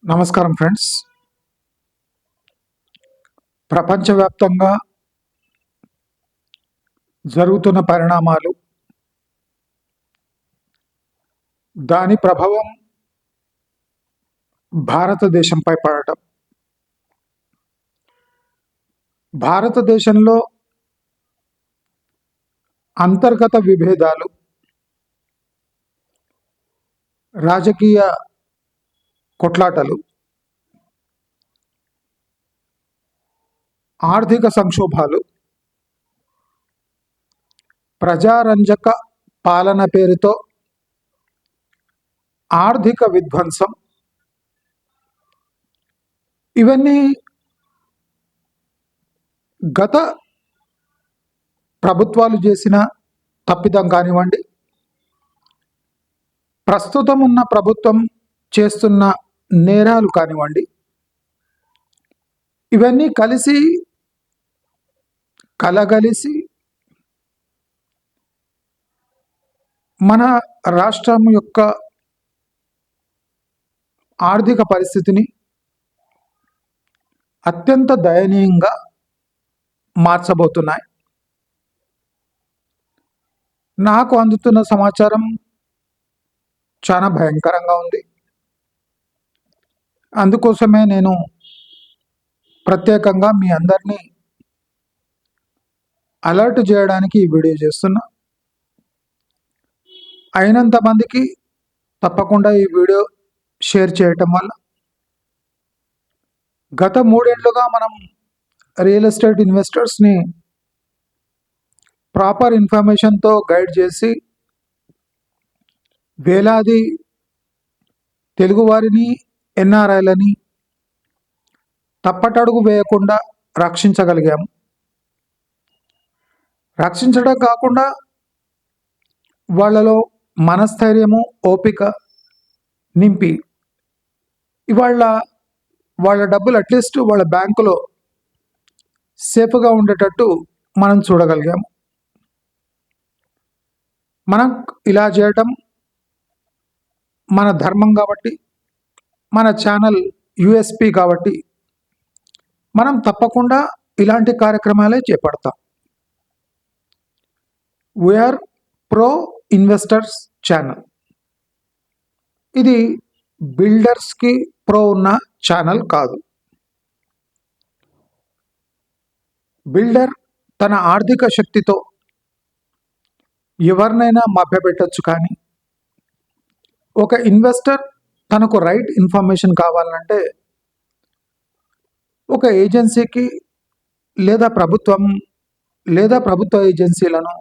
నమస్కారం ఫ్రెండ్స్. ప్రపంచవ్యాప్తంగా జరుగుతున్న పరిణామాలు, దాని ప్రభావం భారతదేశంపై పడటం, భారతదేశంలో అంతర్గత విభేదాలు, రాజకీయ కొట్లాటలు, ఆర్థిక సంక్షోభాలు, ప్రజారంజక పాలన పేరుతో ఆర్థిక విధ్వంసం, ఇవన్నీ గత ప్రభుత్వాలు చేసిన తప్పిదం కానివ్వండి, ప్రస్తుతం ఉన్న ప్రభుత్వం చేస్తున్న నేరాలు కానివ్వండి, ఇవన్నీ కలగలిసి మన రాష్ట్రం యొక్క ఆర్థిక పరిస్థితిని అత్యంత దయనీయంగా మార్చబోతున్నాయి. నాకు అందుతున్న సమాచారం చాలా భయంకరంగా ఉంది. అందుకోసమే నేను ప్రత్యేకంగా మీ అందరినీ అలర్ట్ చేయడానికి ఈ వీడియో చేస్తున్నా. అయినంత మందికి తప్పకుండా ఈ వీడియో షేర్ చేయటం వల్ల గత 3 ఏళ్లుగా మనం రియల్ ఎస్టేట్ ఇన్వెస్టర్స్ని ప్రాపర్ ఇన్ఫర్మేషన్తో గైడ్ చేసి వేలాది తెలుగువారిని, ఎన్ఆర్ఐలని తప్పటడుగు వేయకుండా రక్షించగలిగాము. రక్షించడం కాకుండా వాళ్ళలో మనస్థైర్యము, ఓపిక నింపి ఇవాళ వాళ్ళ డబ్బులు అట్లీస్ట్ వాళ్ళ బ్యాంకులో సేఫ్గా ఉండేటట్టు మనం చూడగలిగాము. మనం ఇలా చేయటం మన ధర్మం కాబట్టి, మన ఛానల్ యూఎస్పి కాబట్టి మనం తప్పకుండా ఇలాంటి కార్యక్రమాలే చేపడతాం. VR pro investors channel. ఇది బిల్డర్స్కి ప్రో ఉన్న ఛానల్ కాదు. బిల్డర్ తన ఆర్థిక శక్తితో ఎవరినైనా మభ్యపెట్టచ్చు, కానీ ఒక ఇన్వెస్టర్ తనకు రైట్ ఇన్ఫర్మేషన్ కావాలంటే ఒక ఏజెన్సీకి లేదా ప్రభుత్వ ఏజెన్సీలను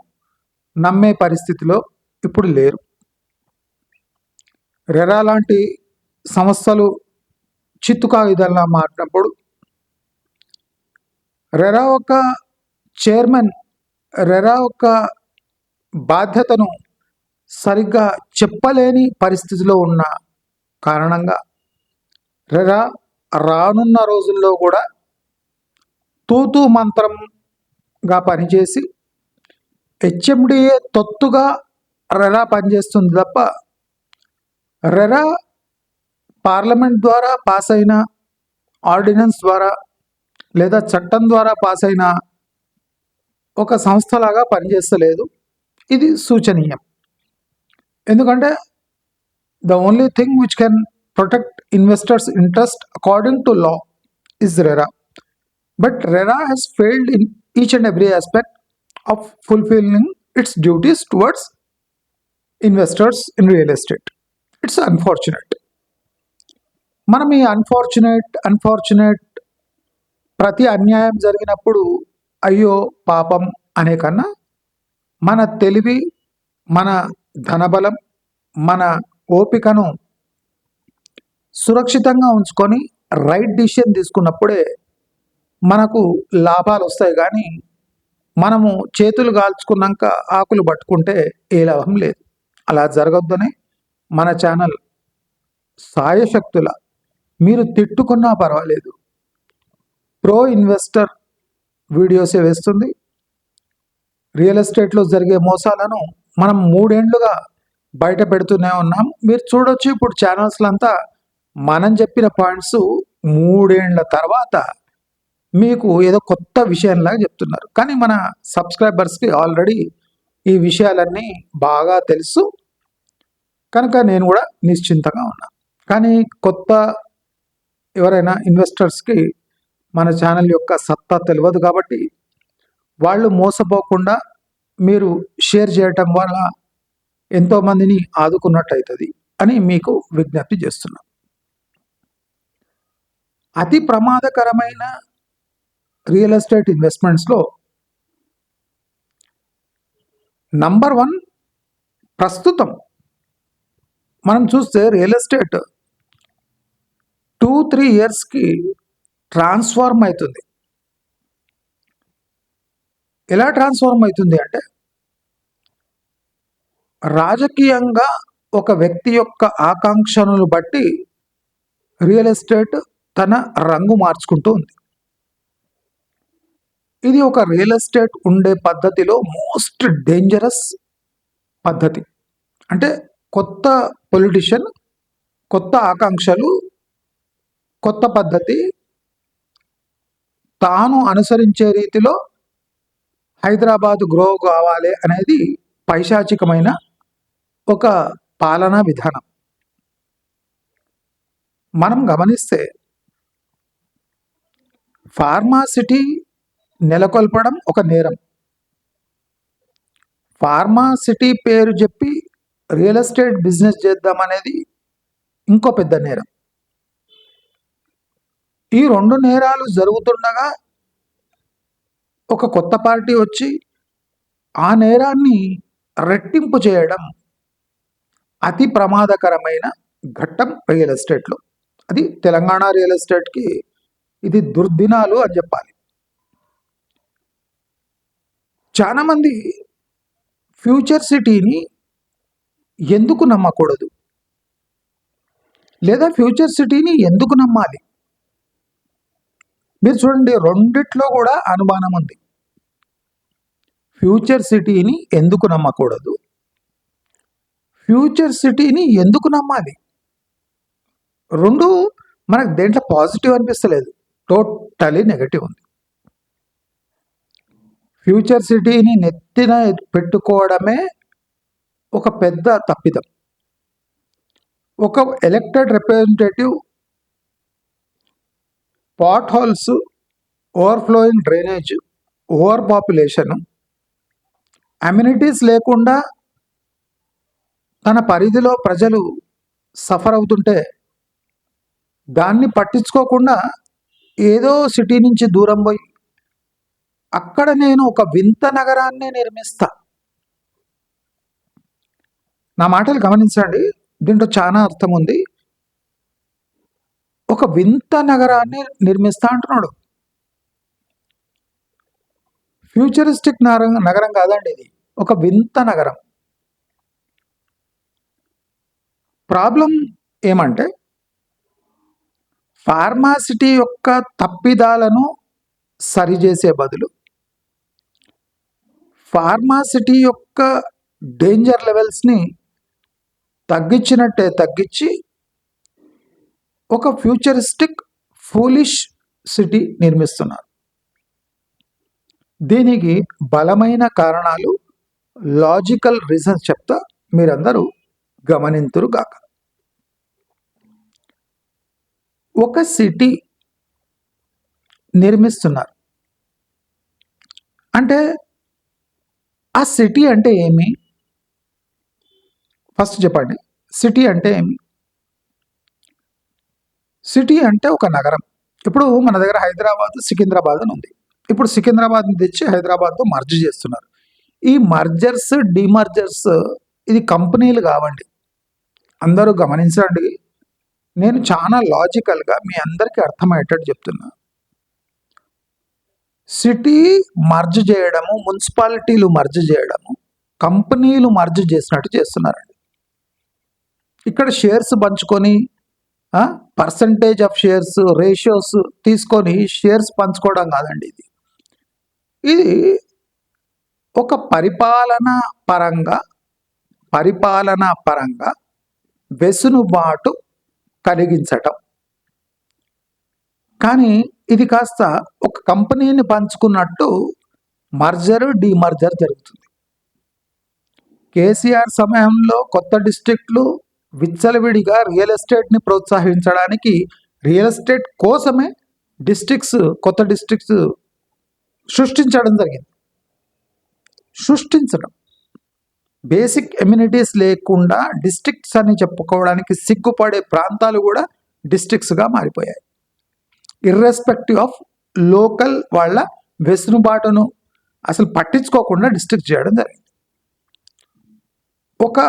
నమ్మే పరిస్థితిలో ఇప్పుడు లేరు. రెరా లాంటి సంస్థలు చిత్తుకాయుధంలా మారినప్పుడు రెరా ఒక చైర్మన్ రెరా ఒక బాధ్యతను సరిగ్గా చెప్పలేని పరిస్థితిలో ఉన్న కారణంగా రెరా రానున్న రోజుల్లో కూడా తూతూ మంత్రంగా పనిచేసి హెచ్ఎండిఏ తొత్తుగా రెరా పనిచేస్తుంది తప్ప రెరా పార్లమెంట్ ద్వారా పాస్ అయిన ఆర్డినెన్స్ ద్వారా లేదా చట్టం ద్వారా పాస్ అయిన ఒక సంస్థలాగా పనిచేస్తలేదు. ఇది సూచనీయం. ఎందుకంటే the only thing which can protect investors interest according to law is RERA. But RERA has failed in each and every aspect of fulfilling its duties towards investors in real estate. It's unfortunate. మనం ఈ unfortunate ప్రతి అన్యాయం జరిగినప్పుడు అయ్యో పాపం అనే కన్నా మన తెలివి, మన ధనబలం, మన ఓపికను సురక్షితంగా ఉంచుకొని రైట్ డిసిషన్ తీసుకున్నప్పుడే మనకు లాభాలు వస్తాయి. కానీ మనము చేతులు కాల్చుకున్నాక ఆకులు పట్టుకుంటే ఏ లాభం లేదు. అలా జరగొద్దని మన ఛానల్ సాయశక్తుల మీరు తిట్టుకున్నా పర్వాలేదు ప్రో ఇన్వెస్టర్ వీడియోసే వేస్తుంది. రియల్ ఎస్టేట్లో జరిగే మోసాలను మనం 3 ఏళ్లుగా బయట పెడుతూనే ఉన్నాం. మీరు చూడొచ్చు, ఇప్పుడు ఛానల్స్లంతా మనం చెప్పిన పాయింట్స్ 3 ఏండ్ల తర్వాత మీకు ఏదో కొత్త విషయంలాగా చెప్తున్నారు. కానీ మన సబ్స్క్రైబర్స్‌కి ఆల్రెడీ ఈ విషయాలన్నీ బాగా తెలుసు. కనుక నేను కూడా నిశ్చింతగా ఉన్నా. కానీ కొత్త ఎవరైనా ఇన్వెస్టర్స్‌కి మన ఛానల్ యొక్క సత్తా తెలవదు కాబట్టి వాళ్ళు మోసపోకుండా మీరు షేర్ చేయటం వల్ల ఎంతోమందిని ఆదుకున్నట్టయితది అని మీకు విజ్ఞప్తి చేస్తున్నా. అతి ప్రమాదకరమైన రియల్ ఎస్టేట్ ఇన్వెస్ట్మెంట్స్‌లో నంబర్ 1 ప్రస్తుతం మనం చూస్తే రియల్ ఎస్టేట్ 2-3 ఇయర్స్‌కి ట్రాన్స్ఫార్మ్ అవుతుంది. ఎలా ట్రాన్స్ఫార్మ్ అవుతుంది అంటే రాజకీయంగా ఒక వ్యక్తి యొక్క ఆకాంక్షలను బట్టి రియల్ ఎస్టేట్ తన రంగు మార్చుకుంటూ ఉంది. ఇది ఒక రియల్ ఎస్టేట్ ఉండే పద్ధతిలో మోస్ట్ డేంజరస్ పద్ధతి. అంటే కొత్త పొలిటిషియన్, కొత్త ఆకాంక్షలు, కొత్త పద్ధతి, తాను అనుసరించే రీతిలో హైదరాబాద్ గ్రో కావాలి అనేది పైశాచికమైన ఒక పాలనా విధానం. మనం గమనిస్తే ఫార్మాసిటీ నెలకొల్పడం ఒక నేరం. ఫార్మాసిటీ పేరు చెప్పి రియల్ ఎస్టేట్ బిజినెస్ చేద్దామనేది ఇంకో పెద్ద నేరం. ఈ 2 నేరాలు జరుగుతుండగా ఒక కొత్త పార్టీ వచ్చి ఆ నేరాన్ని రెట్టింపు చేయడం అతి ప్రమాదకరమైన ఘట్టం రియల్ ఎస్టేట్లో. అది తెలంగాణ రియల్ ఎస్టేట్కి ఇది దుర్దినాలు అని చెప్పాలి. చాలామంది ఫ్యూచర్ సిటీని ఎందుకు నమ్మకూడదు, లేదా ఫ్యూచర్ సిటీని ఎందుకు నమ్మాలి? మీరు చూడండి, రెండిట్లో కూడా అనుమానం ఉంది. ఫ్యూచర్ సిటీని ఎందుకు నమ్మకూడదు, ఫ్యూచర్ సిటీని ఎందుకు నమ్మాలి? రెండు మనకు దేంట్లో పాజిటివ్ అనిపిస్తలేదు, టోటలీ నెగటివ్ ఉంది. ఫ్యూచర్ సిటీని నెత్తిన పెట్టుకోవడమే ఒక పెద్ద తప్పిదం. ఒక elected representative pot holes, overflowing drainage, over population, amenities లేకుండా తన పరిధిలో ప్రజలు సఫర్ అవుతుంటే దాన్ని పట్టించుకోకుండా ఏదో సిటీ నుంచి దూరం పోయి అక్కడ నేను ఒక వింత నగరాన్ని నిర్మిస్తా. నా మాటలు గమనించండి, దీంట్లో చాలా అర్థం ఉంది. ఒక వింత నగరాన్ని నిర్మిస్తా అంటున్నాడు. ఫ్యూచరిస్టిక్ నగరం కాదండి ఇది, ఒక వింత నగరం. ప్రాబ్లం ఏమంటే ఫార్మాసిటీ యొక్క తప్పిదాలను సరిచేసే బదులు ఫార్మాసిటీ యొక్క డేంజర్ లెవెల్స్ని తగ్గించినట్టే తగ్గించి ఒక ఫ్యూచరిస్టిక్ ఫూలిష్ సిటీ నిర్మిస్తున్నారు. దీనికి బలమైన కారణాలు, లాజికల్ రీజన్స్ చెప్తా, మీరందరూ గమనింతురుగాక. ఒక సిటీ నిర్మిస్తున్నారు అంటే ఆ సిటీ అంటే ఏమి? ఫస్ట్ చెప్పండి, సిటీ అంటే ఏమి? సిటీ అంటే ఒక నగరం. ఇప్పుడు మన దగ్గర హైదరాబాద్, సికింద్రాబాద్ అని ఉంది. ఇప్పుడు సికింద్రాబాద్ని తెచ్చి హైదరాబాద్తో మర్జ్ చేస్తున్నారు. ఈ మర్జర్స్, డిమర్జర్స్ ఇది కంపెనీలు కావండి. అందరూ గమనించండి, నేను చాలా లాజికల్గా మీ అందరికీ అర్థమయ్యేటట్టు చెప్తున్నా. సిటీ మర్జ్ చేయడము, మున్సిపాలిటీలు మర్జ్ చేయడము, కంపెనీలు మర్జ్ చేసినట్టు చేస్తున్నారండి. ఇక్కడ షేర్స్ పంచుకొని పర్సంటేజ్ ఆఫ్ షేర్స్, రేషియోస్ తీసుకొని షేర్స్ పంచుకోవడం కాదండి. ఇది ఒక పరిపాలనా పరంగా వెసులుబాటు కలిగించటం. కానీ ఇది కాస్త ఒక కంపెనీని పంచుకున్నట్టు మర్జర్ డీమర్జర్ జరుగుతుంది. కేసీఆర్ సమయంలో కొత్త డిస్ట్రిక్ట్లు విచ్చలవిడిగా రియల్ ఎస్టేట్ని ప్రోత్సహించడానికి రియల్ ఎస్టేట్ కోసమే కొత్త డిస్ట్రిక్ట్స్ సృష్టించడం జరిగింది. సృష్టించడం బేసిక్ ఎమ్యూనిటీస్ లేకుండా డిస్ట్రిక్ట్స్ అని చెప్పుకోవడానికి సిగ్గుపడే ప్రాంతాలు కూడా డిస్ట్రిక్ట్స్గా మారిపోయాయి. ఇర్రెస్పెక్టివ్ ఆఫ్ లోకల్ వాళ్ళ వెసులుబాటును అసలు పట్టించుకోకుండా డిస్ట్రిక్ట్ చేయడం జరిగింది. ఒక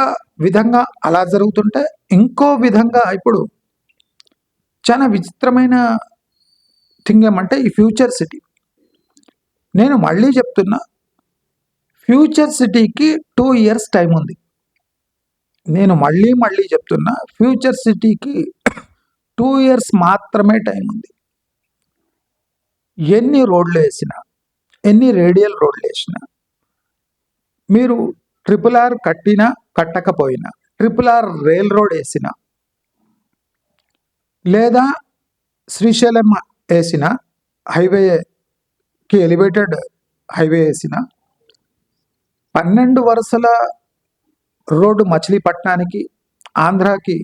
విధంగా అలా జరుగుతుంటే ఇంకో విధంగా ఇప్పుడు చాలా విచిత్రమైన థింగ్ ఏమంటే ఈ ఫ్యూచర్ సిటీ. నేను మళ్ళీ చెప్తున్నా, ఫ్యూచర్ సిటీకి 2 years టైం ఉంది. నేను మళ్ళీ చెప్తున్నా, ఫ్యూచర్ సిటీకి 2 years మాత్రమే టైం ఉంది. ఎన్ని రోడ్లు వేసినా, ఎన్ని రేడియల్ రోడ్లు వేసినా, మీరు RRR కట్టినా కట్టకపోయినా, RRR రైల్ రోడ్ వేసినా, లేదా శ్రీశైలం వేసిన హైవేకి ఎలివేటెడ్ హైవే వేసిన, 12 వరుసల రోడ్డు మచిలీపట్నానికి, ఆంధ్రాకి,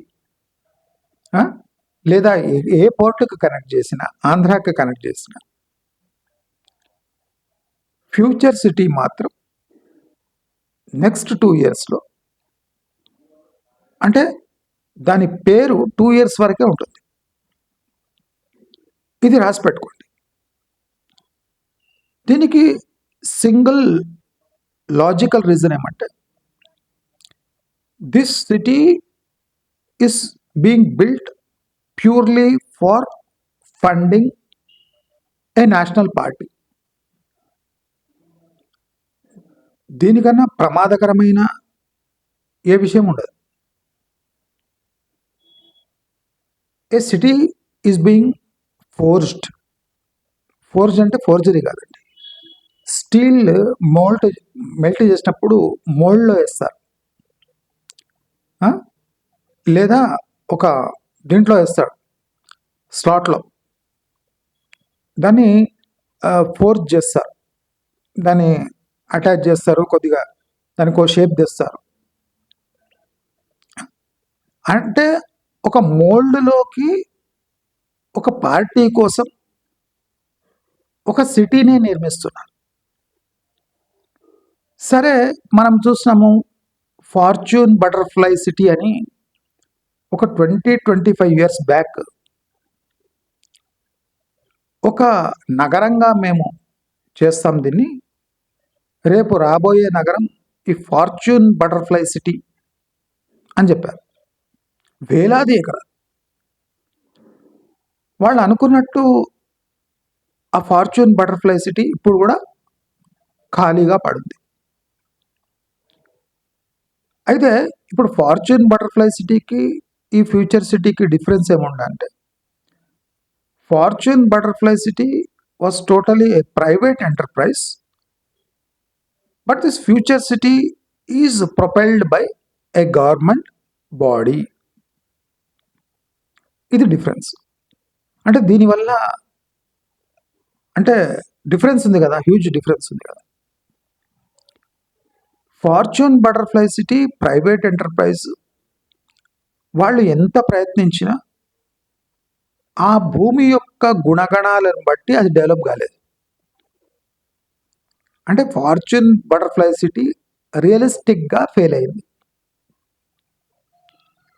లేదా ఏ పోర్టుకు కనెక్ట్ చేసిన, ఆంధ్రాకి కనెక్ట్ చేసిన, ఫ్యూచర్ సిటీ మాత్రం నెక్స్ట్ 2 yearsలో, అంటే దాని పేరు 2 years వరకే ఉంటుంది. ఇది రాసి పెట్టుకోండి. దీనికి సింగిల్ లాజికల్ రీజన్ ఏమంటే, this city is being built purely for funding a national party. దీనికన్నా ప్రమాదకరమైన ఏ విషయం ఉండదు. A city is being forged అంటే ఫోర్జరీ కాదండి. స్టీల్ మెల్ట్ చేసినప్పుడు మోల్డ్లో వేస్తారు, లేదా ఒక దీంట్లో వేస్తాడు స్లాట్లో, దాన్ని ఫోర్జ్ చేస్తారు, దాన్ని అటాచ్ చేస్తారు, కొద్దిగా దానికి ఒక షేప్ తెస్తారు. అంటే ఒక మోల్డ్లోకి ఒక పార్టీ కోసం ఒక సిటీని నిర్మిస్తున్నారు. సరే, మనం చూసినాము ఫార్చ్యూన్ బటర్ఫ్లై సిటీ అని ఒక 20-25 years బ్యాక్ ఒక నగరంగా మేము చేస్తాం దీన్ని, రేపు రాబోయే నగరం ఈ ఫార్చ్యూన్ బటర్ఫ్లై సిటీ అని చెప్పారు. వేలాది ఎకరాలు. వాళ్ళు అనుకున్నట్టు ఆ ఫార్చ్యూన్ బటర్ఫ్లై సిటీ ఇప్పుడు కూడా ఖాళీగా పడుంది. అయితే ఇప్పుడు ఫార్చ్యూన్ బటర్ఫ్లై సిటీకి ఈ ఫ్యూచర్ సిటీకి డిఫరెన్స్ ఏముందంటే, fortune butterfly city was totally A private enterprise, but this future city is propelled by A government body. ఇది డిఫరెన్స్. అంటే దీనివల్ల అంటే డిఫరెన్స్ ఉంది కదా, హ్యూజ్ డిఫరెన్స్ ఉంది కదా. Fortune butterfly city private enterprise, వాళ్ళు ఎంత ప్రయత్నించినా ఆ భూమి యొక్క గుణగణాలను బట్టి అది డెవలప్ కాలేదు. అంటే ఫార్చ్యూన్ బటర్ఫ్లై సిటీ రియలిస్టిక్గా ఫెయిల్ అయింది.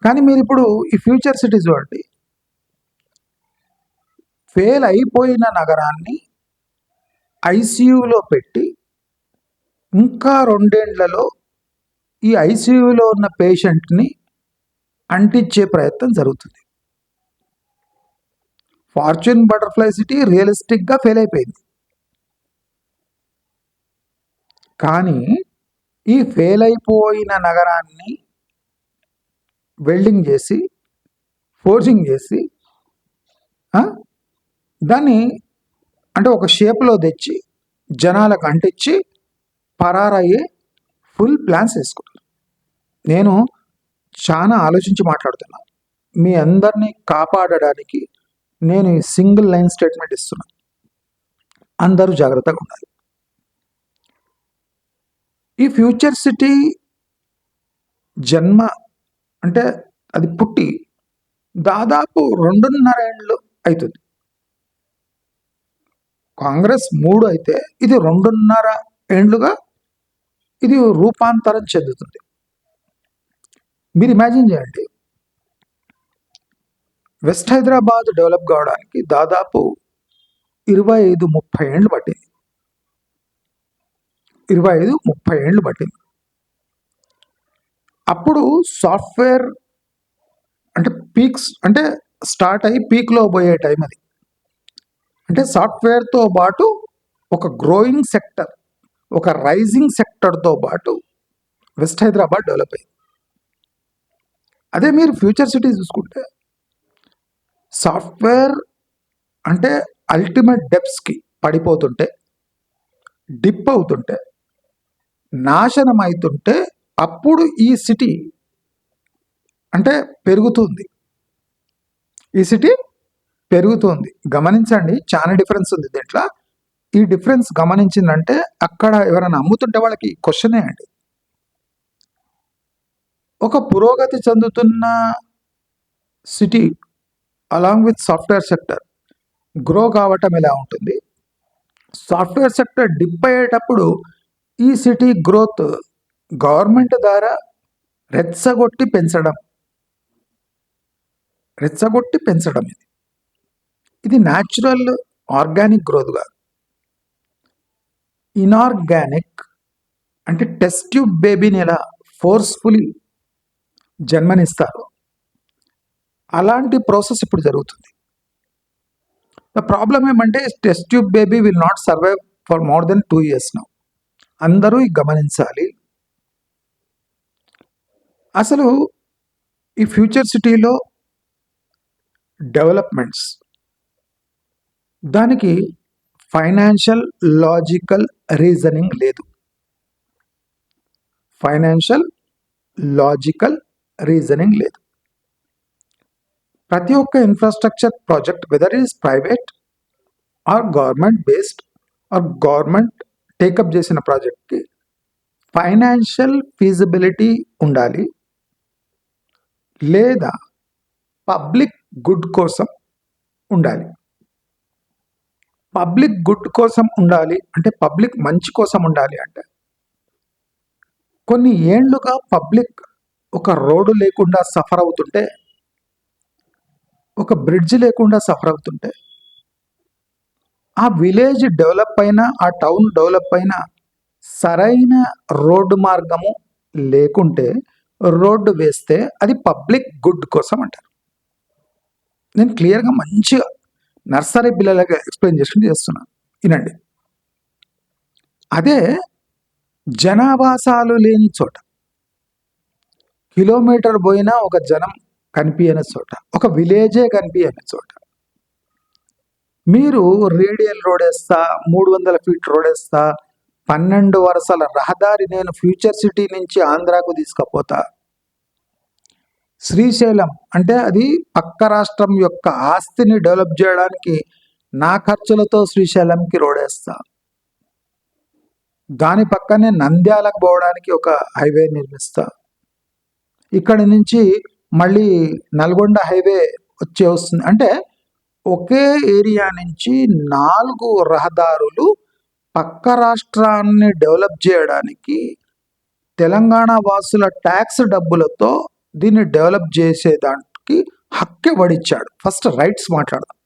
కానీ మీరు ఇప్పుడు ఈ ఫ్యూచర్ సిటీ చూడండి, ఫెయిల్ అయిపోయిన నగరాన్ని ఐసీయూలో పెట్టి ఇంకా 2 ఏళ్లలో ఈ ఐసీయూలో ఉన్న పేషెంట్ని అంటించే ప్రయత్నం జరుగుతుంది. ఫార్చ్యూన్ బటర్ఫ్లై సిటీ రియలిస్టిక్గా ఫెయిల్ అయిపోయింది. కానీ ఈ ఫెయిల్ అయిపోయిన నగరాన్ని వెల్డింగ్ చేసి, ఫోర్జింగ్ చేసి, దాన్ని అంటే ఒక షేప్లో తెచ్చి జనాలకు అంటించి పరారయ్యే ఫుల్ ప్లాన్స్ వేసుకున్నారు. నేను చాలా ఆలోచించి మాట్లాడుతున్నా. మీ అందరినీ కాపాడడానికి నేను ఈ సింగిల్ లైన్ స్టేట్మెంట్ ఇస్తున్నా. అందరూ జాగ్రత్తగా ఉండాలి. ఈ ఫ్యూచర్ సిటీ జన్మ అంటే అది పుట్టి దాదాపు 2.5 ఏళ్ళు అవుతుంది. కాంగ్రెస్ 3 అయితే ఇది 2.5 ఏళ్ళుగా ఇది రూపాంతరం చెందుతుంది. మీరు ఇమాజిన్ చేయండి, వెస్ట్ హైదరాబాద్ డెవలప్ కావడానికి దాదాపు 25-30 ఏళ్ళు పట్టింది. 25-30 ఏళ్ళు పట్టింది. అప్పుడు సాఫ్ట్వేర్ అంటే పీక్స్ అంటే స్టార్ట్ అయ్యి పీక్లో పోయే టైం అది. అంటే సాఫ్ట్వేర్తో పాటు ఒక గ్రోయింగ్ సెక్టర్, ఒక రైజింగ్ సెక్టర్తో పాటు వెస్ట్ హైదరాబాద్ డెవలప్ అయింది. అదే మీరు ఫ్యూచర్ సిటీ చూసుకుంటే సాఫ్ట్వేర్ అంటే అల్టిమేట్ డెప్స్కి పడిపోతుంటే, డిప్ అవుతుంటే, నాశనం అవుతుంటే అప్పుడు ఈ సిటీ అంటే పెరుగుతుంది. ఈ సిటీ పెరుగుతుంది. గమనించండి, చాలా డిఫరెన్స్ ఉంది దీంట్లో. ఈ డిఫరెన్స్ గమనించిందంటే అక్కడ ఎవరైనా అమ్ముతుంటే వాళ్ళకి క్వశ్చనే అండి. ఒక పురోగతి చెందుతున్న city along with software sector grow కావటం ఎలా ఉంటుంది, సాఫ్ట్వేర్ సెక్టర్ డిప్ అయ్యేటప్పుడు ఈ సిటీ గ్రోత్ గవర్నమెంట్ ద్వారా రెచ్చగొట్టి పెంచడం ఇది న్యాచురల్ ఆర్గానిక్ గ్రోత్ కాదు. ఇనార్గానిక్ అంటే టెస్ట్ ట్యూబ్ బేబీని ఎలా ఫోర్స్ఫుల్లీ జన్మనిస్తారు, అలాంటి ప్రాసెస్ ఇప్పుడు జరుగుతుంది. ద ప్రాబ్లం ఏమంటే test tube baby will not survive for more than 2 years now. అందరూ గమనించాలి. అసలు ఈ ఫ్యూచర్ సిటీలో డెవలప్మెంట్స్ దానికి ఫైనాన్షియల్ లాజికల్ రీజనింగ్ లేదు. ప్రతి ఒక్క infrastructure project whether is private or government based or government take up చేసిన ప్రాజెక్ట్కి ఫైనాన్షియల్ ఫీజిబిలిటీ ఉండాలి, లేదా పబ్లిక్ గుడ్ కోసం ఉండాలి. పబ్లిక్ గుడ్ కోసం ఉండాలి అంటే పబ్లిక్ మంచి కోసం ఉండాలి. అంటే కొన్ని ఏళ్లుగా పబ్లిక్ ఒక రోడ్డు లేకుండా సఫర్ అవుతుంటే, ఒక బ్రిడ్జ్ లేకుండా సఫర్ అవుతుంటే, ఆ విలేజ్ డెవలప్ అయినా ఆ టౌన్ డెవలప్ అయినా సరైన రోడ్డు మార్గము లేకుంటే రోడ్డు వేస్తే అది పబ్లిక్ గుడ్ కోసం అంటారు. నేను క్లియర్గా మంచిగా నర్సరీ పిల్లలకి ఎక్స్ప్లెయిన్ చేస్తున్నాను, వినండి. అదే జనావాసాలు లేని చోట, కిలోమీటర్ పోయినా ఒక జనం కనిపించని చోట, ఒక విలేజే కనిపించని చోట మీరు రేడియల్ రోడ్ వేస్తా, 300 feet రోడ్ వేస్తా, 12 వరుసల రహదారి నేను ఫ్యూచర్ సిటీ నుంచి ఆంధ్రాకు తీసుకుపోతా, శ్రీశైలం అంటే అది పక్క రాష్ట్రం యొక్క ఆస్తిని డెవలప్ చేయడానికి నా ఖర్చులతో శ్రీశైలంకి రోడ్ వేస్తా, దాని పక్కనే నంద్యాలకు పోవడానికి ఒక హైవే నిర్మిస్తా, ఇక్కడి నుంచి మళ్ళీ నల్గొండ హైవే వస్తుంది. అంటే ఒకే ఏరియా నుంచి 4 రహదారులు పక్క రాష్ట్రాన్ని డెవలప్ చేయడానికి తెలంగాణ వాసుల ట్యాక్స్ డబ్బులతో దీన్ని డెవలప్ చేసేదానికి హక్కు ఎవడిచ్చాడు? ఫస్ట్ రైట్స్ మాట్లాడదాం.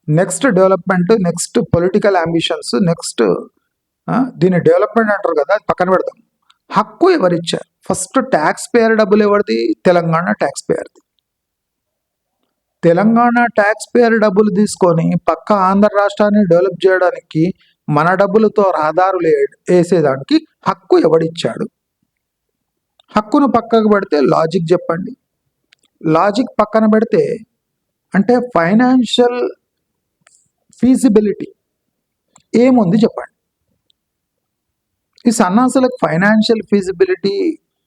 Next development, next political ambitions, next దీన్ని డెవలప్మెంట్ అంటారు కదా, అది పక్కన పెడదాం. హక్కు ఎవరిచ్చారు? ఫస్ట్ ట్యాక్స్ పేయర్ డబ్బులు ఎవరిది? తెలంగాణ ట్యాక్స్ పేయర్ది. తెలంగాణ ట్యాక్స్ పేయర్ డబ్బులు తీసుకొని పక్క ఆంధ్ర రాష్ట్రాన్ని డెవలప్ చేయడానికి మన డబ్బులతో రహదారులు వేసేదానికి హక్కు ఎవడిచ్చాడు? హక్కును పక్కకు పెడితే లాజిక్ చెప్పండి. లాజిక్ పక్కన పెడితే అంటే ఫైనాన్షియల్ ఫీజిబిలిటీ ఏముంది చెప్పండి. ఈ సన్నాసులకు ఫైనాన్షియల్ ఫీజిబిలిటీ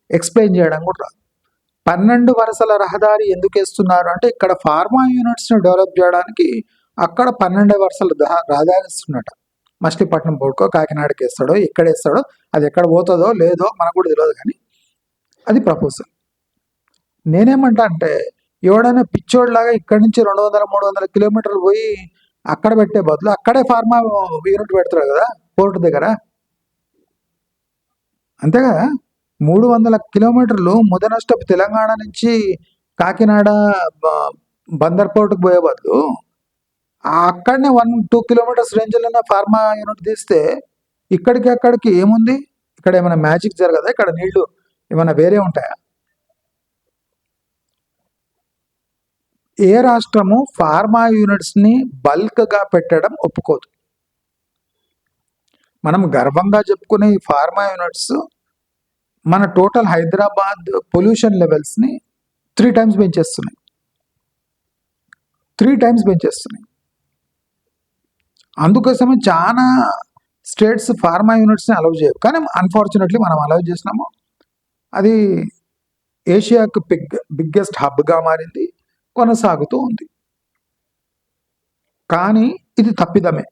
ఎక్స్ప్లెయిన్ చేయడం కూడా రాదు. 12 వరుసల రహదారి ఎందుకు వేస్తున్నారు అంటే ఇక్కడ ఫార్మా యూనిట్స్ని డెవలప్ చేయడానికి అక్కడ 12 వరుసల రహదారి ఇస్తున్నట. మచిలీపట్నం పోర్టుకో కాకినాడకి వేస్తాడో ఎక్కడ వేస్తాడో అది ఎక్కడ పోతుందో లేదో మనకు కూడా తెలియదు, కానీ అది ప్రపోజల్. నేనేమంటా అంటే ఎవడైనా పిచ్చోడ్లాగా ఇక్కడి నుంచి 200-300 కిలోమీటర్లు పోయి అక్కడ పెట్టే బదులు అక్కడే ఫార్మా యూనిట్ పెడతారు కదా పోర్టు దగ్గర, అంతే కదా. 300 కిలోమీటర్లు ముదనష్టపు తెలంగాణ నుంచి కాకినాడ బందర్ పోర్టుకు పోయే బదులు అక్కడనే 1-2 కిలోమీటర్స్ రేంజ్లోనే ఫార్మా యూనిట్ తీస్తే ఇక్కడికి అక్కడికి ఏముంది? ఇక్కడ ఏమైనా మ్యాజిక్ జరగదా? ఇక్కడ నీళ్లు ఏమైనా వేరే ఉంటాయా? ఏ రాష్ట్రము ఫార్మా యూనిట్స్ని బల్క్గా పెట్టడం ఒప్పుకోదు. మనం గర్వంగా చెప్పుకునే ఈ ఫార్మా యూనిట్స్ మన టోటల్ హైదరాబాద్ పొల్యూషన్ లెవెల్స్ని 3 times పెంచేస్తున్నాయి. 3 times పెంచేస్తున్నాయి. అందుకోసమే చాలా స్టేట్స్ ఫార్మా యూనిట్స్ని అలౌ చేయవు, కానీ అన్ఫార్చునేట్లీ మనం అలౌ చేసినాము. అది ఏషియాకు బిగ్గెస్ట్ హబ్గా మారింది, కొనసాగుతూ ఉంది. కానీ ఇది తప్పిదమే.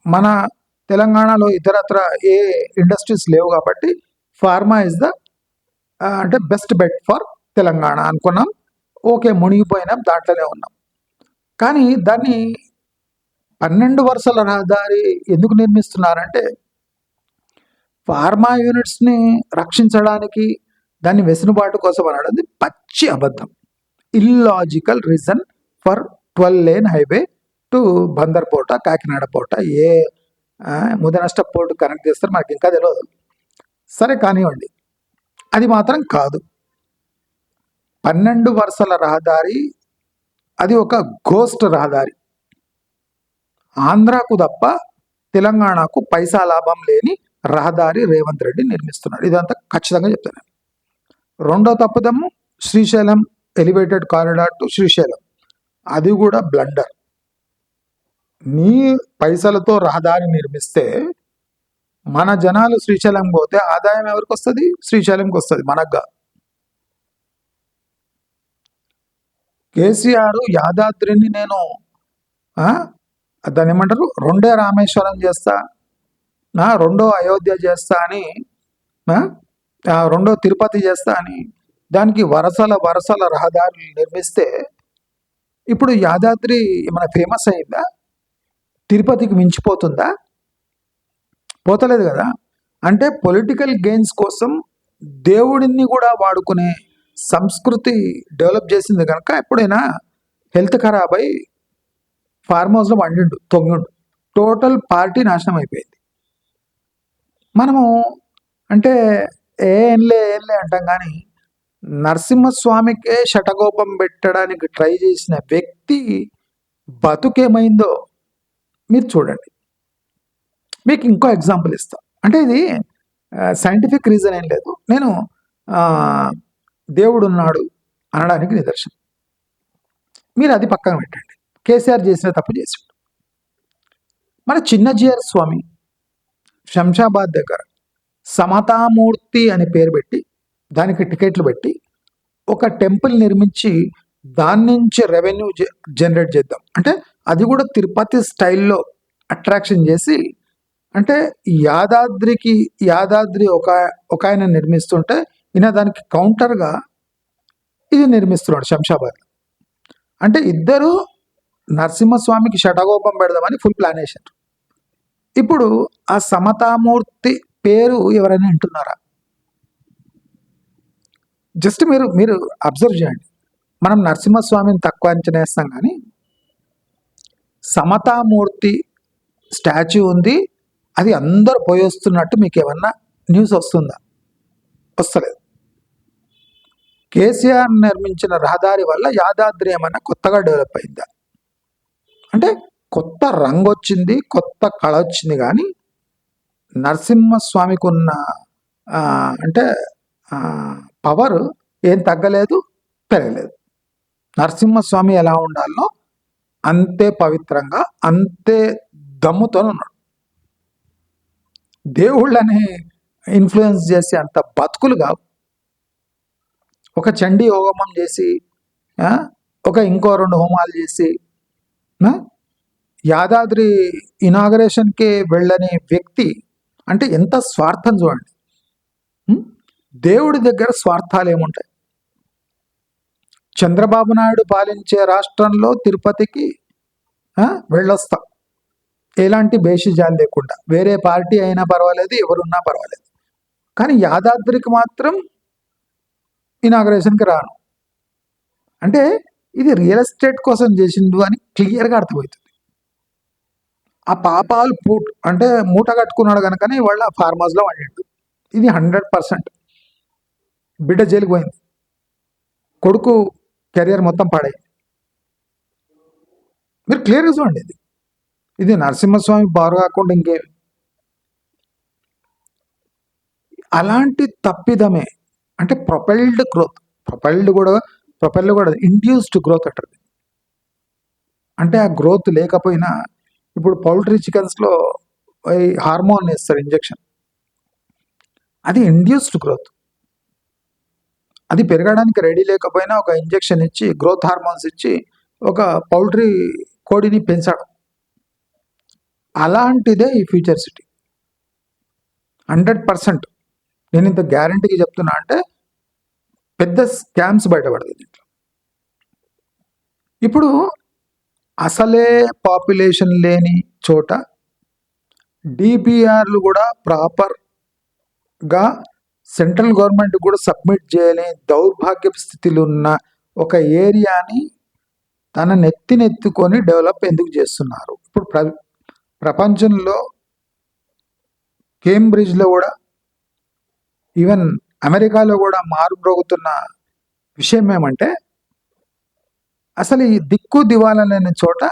మన తెలంగాణలో ఇతరత్ర ఏ ఇండస్ట్రీస్ లేవు కాబట్టి ఫార్మా ఇస్ ద అంటే బెస్ట్ బెట్ ఫర్ తెలంగాణ అనుకున్నాం. ఓకే, మునిగిపోయినాం, దాంట్లోనే ఉన్నాం. కానీ దాన్ని 12 వరుసల రహదారి ఎందుకు నిర్మిస్తున్నారంటే ఫార్మా యూనిట్స్ని రక్షించడానికి, దాన్ని వెసులుబాటు కోసం అనడం పచ్చి అబద్ధం. Illogical reason for 12 lane highway to Bandar port, Kakinada port, ఏ ముదనష్ట పోర్టు కనెక్ట్ చేస్తారు మనకి ఇంకా తెలియదు. సరే కానివ్వండి, అది మాత్రం కాదు. 12 వరుసల రహదారి అది ఒక గోస్ట్ రహదారి. ఆంధ్రాకు తప్ప తెలంగాణకు పైసా లాభం లేని రహదారి రేవంత్ రెడ్డి నిర్మిస్తున్నాడు. ఇదంతా ఖచ్చితంగా చెప్తాను. రెండో తప్పుదమ్ము Srisailam elevated corridor to Srisailam, అది కూడా బ్లండర్. నీ పైసలతో రహదారి నిర్మిస్తే మన జనాలు శ్రీశైలం పోతే ఆదాయం ఎవరికి వస్తుంది? శ్రీశైలంకి వస్తుంది, మనగ్గా. కేసీఆర్ యాదాద్రిని నేను దాన్ని ఏమంటారు, 2 రామేశ్వరం చేస్తా, 2 అయోధ్య చేస్తా అని, 2 తిరుపతి చేస్తా అని దానికి వరసల రహదారులు నిర్మిస్తే ఇప్పుడు యాదాద్రి ఏమైనా ఫేమస్ అయిందా? తిరుపతికి మించిపోతుందా? పోతలేదు కదా. అంటే పొలిటికల్ గెయిన్స్ కోసం దేవుడిని కూడా వాడుకునే సంస్కృతి డెవలప్ చేసింది కనుక ఎప్పుడైనా హెల్త్ ఖరాబ్ అయి ఫార్మ్ హౌస్లో వండిండు, తొంగిండు, టోటల్ పార్టీ నాశనం అయిపోయింది. మనము అంటే ఏంలే అంటాం, కానీ నరసింహస్వామికే శటకోపం పెట్టడానికి ట్రై చేసిన వ్యక్తి బతుకేమైందో మీరు చూడండి. మీకు ఇంకో ఎగ్జాంపుల్ ఇస్తాం. అంటే ఇది సైంటిఫిక్ రీజన్ ఏం లేదు, నేను దేవుడు ఉన్నాడు అనడానికి నిదర్శనం. మీరు అది పక్కన పెట్టండి. కేసీఆర్ చేసిన తప్పు చేసాడు. మన చిన్నజీఆర్ స్వామి శంషాబాద్ దగ్గర సమతామూర్తి అని పేరు పెట్టి దానికి టికెట్లు పెట్టి ఒక టెంపుల్ నిర్మించి దాని నుంచి రెవెన్యూ జనరేట్ చేద్దాం అంటే, అది కూడా తిరుపతి స్టైల్లో అట్రాక్షన్ చేసి, అంటే యాదాద్రి ఒక ఆయన నిర్మిస్తుంటే ఈయన దానికి కౌంటర్గా ఇది నిర్మిస్తున్నాడు శంషాబాద్. అంటే ఇద్దరు నరసింహస్వామికి షటగోపం పెడదామని ఫుల్ ప్లాన్ వేశారు. ఇప్పుడు ఆ సమతామూర్తి పేరు ఎవరైనా వింటున్నారా? జస్ట్ మీరు అబ్జర్వ్ చేయండి. మనం నరసింహస్వామిని తక్కువ అంచనా వేస్తాం, కానీ సమతామూర్తి స్టాచ్యూ ఉంది, అది అందరూ పోయి వస్తున్నట్టు మీకు ఏమన్నా న్యూస్ వస్తుందా? వస్తలేదు. కేసీఆర్ నిర్మించిన రహదారి వల్ల యాదాద్రి ఏమన్నా కొత్తగా డెవలప్ అయిందా? అంటే కొత్త రంగు వచ్చింది, కొత్త కళ వచ్చింది, కానీ నరసింహస్వామికి ఉన్న అంటే పవర్ ఏం తగ్గలేదు, పెరగలేదు. నరసింహస్వామి ఎలా ఉండాలో అంతే పవిత్రంగా, అంతే దమ్ముతో ఉన్నాడు. దేవుళ్ళని ఇన్ఫ్లుయెన్స్ చేసి అంత బతుకులు కావు. ఒక చండీ హోమం చేసి ఒక ఇంకో 2 హోమాలు చేసి యాదాద్రి ఇనాగరేషన్కి వెళ్ళని వ్యక్తి అంటే ఎంత స్వార్థం చూడండి. దేవుడి దగ్గర స్వార్థాలు ఏముంటాయి? చంద్రబాబు నాయుడు పాలించే రాష్ట్రంలో తిరుపతికి వెళ్ళొస్తాం ఎలాంటి బేషిజాలు లేకుండా, వేరే పార్టీ అయినా పర్వాలేదు, ఎవరున్నా పర్వాలేదు. కానీ యాదాద్రికి మాత్రం ఇనాగరేషన్కి రాను అంటే ఇది రియల్ ఎస్టేట్ కోసం చేసిండు అని క్లియర్గా అర్థమవుతుంది. ఆ పాపాలు అంటే మూట కట్టుకున్నాడు కనుకనే వాళ్ళ ఫార్మ్ హౌస్లో వాడిండు. ఇది 100%. బిడ్డ జైలుకి పోయింది, కొడుకు కెరియర్ మొత్తం పాడైంది. మీరు క్లియర్గా చూడండి. ఇది నరసింహస్వామి బారు కాకుండా ఇంకేమి. అలాంటి తప్పిదమే అంటే ప్రొపెల్డ్ గ్రోత్. ప్రొపెల్డ్ కూడా ఇండ్యూస్డ్ గ్రోత్ అంటారు. అంటే ఆ గ్రోత్ లేకపోయినా ఇప్పుడు పౌల్ట్రీ చికెన్స్లో హార్మోన్ వేస్తారు ఇంజెక్షన్, అది ఇండ్యూస్డ్ గ్రోత్. అది పెరగడానికి రెడీ లేకపోయినా ఒక ఇంజెక్షన్ ఇచ్చి గ్రోత్ హార్మోన్స్ ఇచ్చి ఒక పౌల్ట్రీ కోడిని పెంచాడు. అలాంటిదే ఈ ఫ్యూచర్ సిటీ. 100% నేను ఇంత గ్యారంటీగా చెప్తున్నా. అంటే పెద్ద స్కామ్స్ బయటపడతాయి దీంట్లో. ఇప్పుడు అసలే పాపులేషన్ లేని చోట డిపిఆర్లు కూడా ప్రాపర్గా సెంట్రల్ గవర్నమెంట్ కూడా సబ్మిట్ చేయలేని దౌర్భాగ్య స్థితిలో ఉన్న ఒక ఏరియాని తన నెత్తినెత్తుకొని డెవలప్ ఎందుకు చేస్తున్నారు? ఇప్పుడు ప్రపంచంలో కేంబ్రిడ్జ్లో కూడా, ఈవెన్ అమెరికాలో కూడా మారుమ్రోగుతున్న విషయం ఏమంటే, అసలు ఈ దిక్కు దివాలా లేని చోట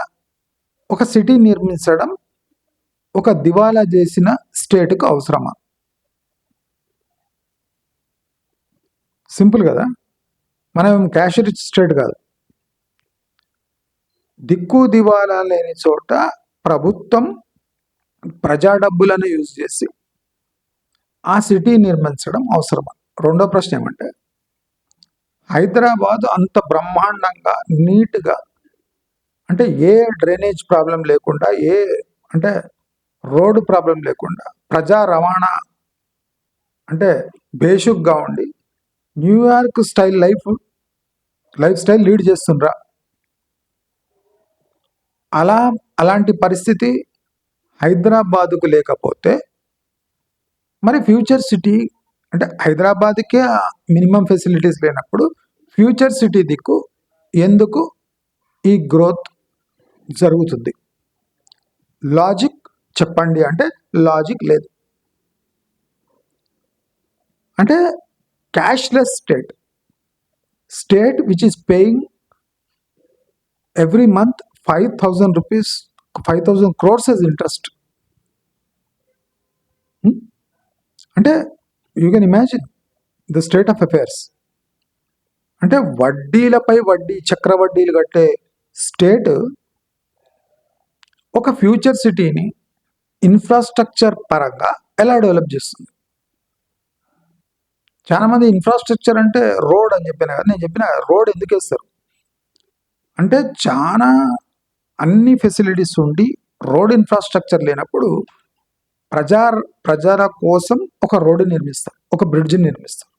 ఒక సిటీ నిర్మించడం ఒక దివాలా చేసిన స్టేట్కు అవసరమా? సింపుల్ కదా. మనం క్యాష్ రిచ్ స్టేట్ కాదు. దిక్కు దివాలా లేని చోట ప్రభుత్వం ప్రజా డబ్బులను యూజ్ చేసి ఆ సిటీ నిర్మించడం అవసరమా? రెండో ప్రశ్న ఏమంటే, హైదరాబాద్ అంత బ్రహ్మాండంగా నీట్గా అంటే ఏ డ్రైనేజ్ ప్రాబ్లం లేకుండా, అంటే రోడ్డు ప్రాబ్లం లేకుండా, ప్రజా రవాణా అంటే బేసిక్గా ఉండి New York style lifestyle lead చేస్తుండ్రా? అలాంటి పరిస్థితి హైదరాబాదుకు లేకపోతే మరి ఫ్యూచర్ సిటీ అంటే హైదరాబాద్కే మినిమం ఫెసిలిటీస్ లేనప్పుడు ఫ్యూచర్ సిటీ దిక్కు ఎందుకు ఈ గ్రోత్ జరుగుతుంది? లాజిక్ చెప్పండి అంటే లాజిక్ లేదు. అంటే cashless state which is paying every month 5,000 rupees, 5,000 crores as interest. అంటే you can imagine the state of affairs. అంటే వడ్డీలపై వడ్డీ, చక్రవడ్డీలు కట్టే స్టేట్ ఒక ఫ్యూచర్ సిటీని ఇన్ఫ్రాస్ట్రక్చర్ పరంగా ఎలా డెవలప్ చేస్తుంది? చాలామంది ఇన్ఫ్రాస్ట్రక్చర్ అంటే రోడ్ అని చెప్పిన కదా, నేను చెప్పిన రోడ్ ఎందుకు వేస్తారు అంటే చాలా అన్ని ఫెసిలిటీస్ ఉండి రోడ్ ఇన్ఫ్రాస్ట్రక్చర్ లేనప్పుడు ప్రజల కోసం ఒక రోడ్డు నిర్మిస్తారు, ఒక బ్రిడ్జిని నిర్మిస్తారు,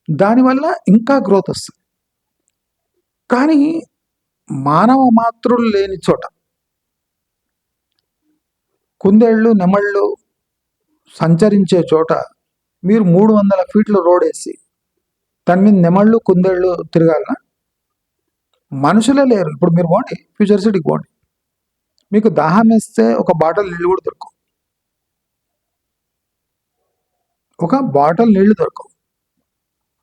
దానివల్ల ఇంకా గ్రోత్ వస్తుంది. కానీ మానవ మాతృలు లేని చోట కుందేళ్ళు నెమళ్ళు సంచరించే చోట మీరు 300 ఫీట్లు రోడ్ వేసి దాని మీద నెమళ్ళు కుందేళ్ళు తిరగాలనా? మనుషులే లేరు. ఇప్పుడు మీరు పోండి, ఫ్యూచర్ సిటీకి పోండి, మీకు దాహం వేస్తే ఒక బాటిల్ నీళ్ళు కూడా దొరకవు, దొరకవు.